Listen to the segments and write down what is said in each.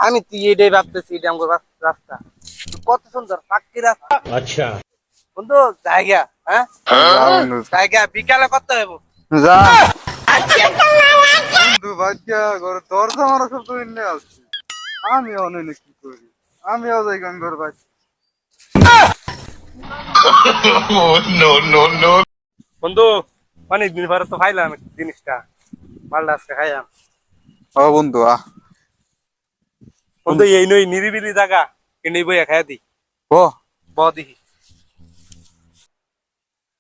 আমি তুই এটাই ভাবতেছি, এটা আমার রাস্তা কত সুন্দর পাক্কি রাস্তা। আচ্ছা বন্ধু জায়গা, হ্যাঁ যা বন্ধু জায়গা বিকালে কত হইব? যা বন্ধু বাচ্চা ঘরে দরজা মারা সব তো এনে আসছি। আমি অনেক কি করি, আমিও যাই গান ঘর বাচ্চা। বন্ধু অনেকদিন পরে তো খাইলাম জিনিসটা, মালটা আজকে খাইলাম। ও বন্ধু বন্ধু এই নই নিরিবিলি জায়গা, কিন্তু এই বইয়া খাইয়া দি ও বদি।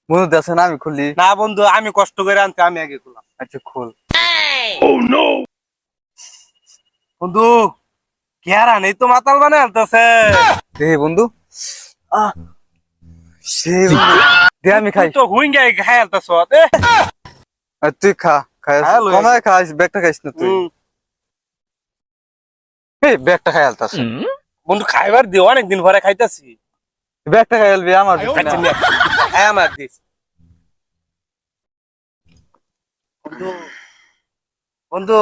বন্ধু দেখছে না আমি খুলি। না বন্ধু আমি কষ্ট করে আনতে, আমি আগে খুললাম। আচ্ছা খোল। বন্ধু কেয়ারা নেই তো মাতাল বানায় আনতেছে। দে বন্ধু আহ সে বন্ধু দে আমি খাই। তুই তো হুইং গাই খাই আনতেছ। আর তুই খা খাই হ্যাঁ, লই কমায় খাইস, ব্যাগটা খাইস না তুই। এই ব্যাগটা খাই আলতাস, বন্ধু খাইবার দিও, অনেকদিন পরে খাইতেছি। ব্যাগটা খাই আলবি আমার দিস না। হ্যাঁ আমার দিস। বন্ধু বন্ধু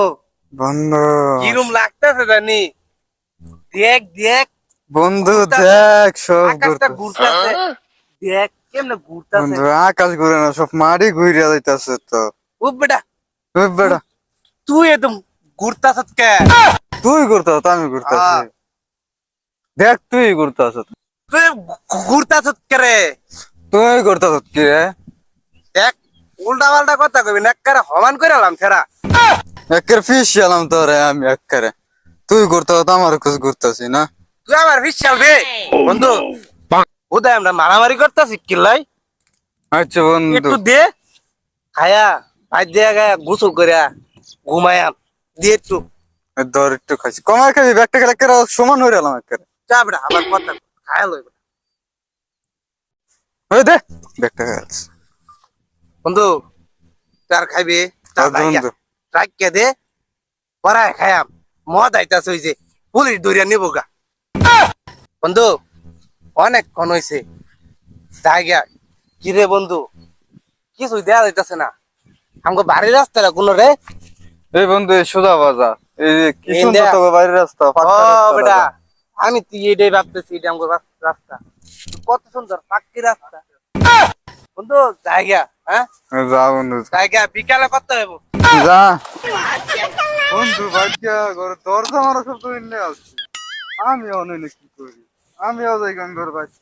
বন্ধু কিরম লাগতেছে জানি, দেখ দেখ বন্ধু ঘুরতাছে। দেখ সব আকাশটা ঘুরতেছে। ঘুরতেছে, দেখ কেমনে ঘুরতেছে। বন্ধু আকাশ ঘুরে না, সব মাটি ঘুরে যাইতাছে তো। ও বেটা ওই বেটা তুই একদম ঘুরতেছ কে? তুই ঘুরতাছ আমি ঘুরতাছি। দেখ তুই ঘুরতাছ, তুই ঘুরতেছ কে রে? তুই ঘুরতাছ কি রে? দেখ উল্টা পাল্টা কথা কবি না, একেবারে সমান করে এলাম সেরা। একের ফিস এলাম তোরে আমি একেরে। তুই ঘুরতাছ আমার কুছ ঘুরতাছি না। তুই আমার বিশ্বাস বে বন্ধু। উদয় আমরা মারামারি করতেছি কিল্লাই, আচ্ছা বন্ধু একটু দে খায়া ভাই দিয়ে গায়া গোসল করিয়া ঘুমায়া দিয়ে একটু ধর একটু খাইছি, কমায় খাবি ব্যাগটা খেলে একের সমান হয়ে এলাম একেরে। চা বেটা আবার কথা খায়া লই। ওই দে ব্যাগটা খাইছি বন্ধু তার খাইবে বন্ধু। রাখিয়া দে পরায় খায়াম। মদ আইতাছে ওই যে পুলিশ ধরিয়া নিব গা। বন্ধু অনেক ক্ষণ হয়েছে জায়গা কিরে বন্ধু, কিছুই দেয়া যাইতাছে না। আমাকে বাড়ির রাস্তাটা কোন রে? এই বন্ধু এই সোজা বাজার, এই যে কি এই সুন্দর দেখ। তো বাইরের রাস্তা, ও পাক্কা রাস্তা বেটা রাজা। আমি তুই এটাই ভাবতেছি, এটা আমার রাস্তা কত সুন্দর পাক্কি রাস্তা। বন্ধু জায়গা, হ্যাঁ যা বন্ধু জায়গা বিকালে কত হইব? যা বন্ধু বাচ্চা ঘরে দরজা মারা সব তো এনে আসছি। আমি অনেক কি করি, আমিও যাই গান ঘর বাচ্চা।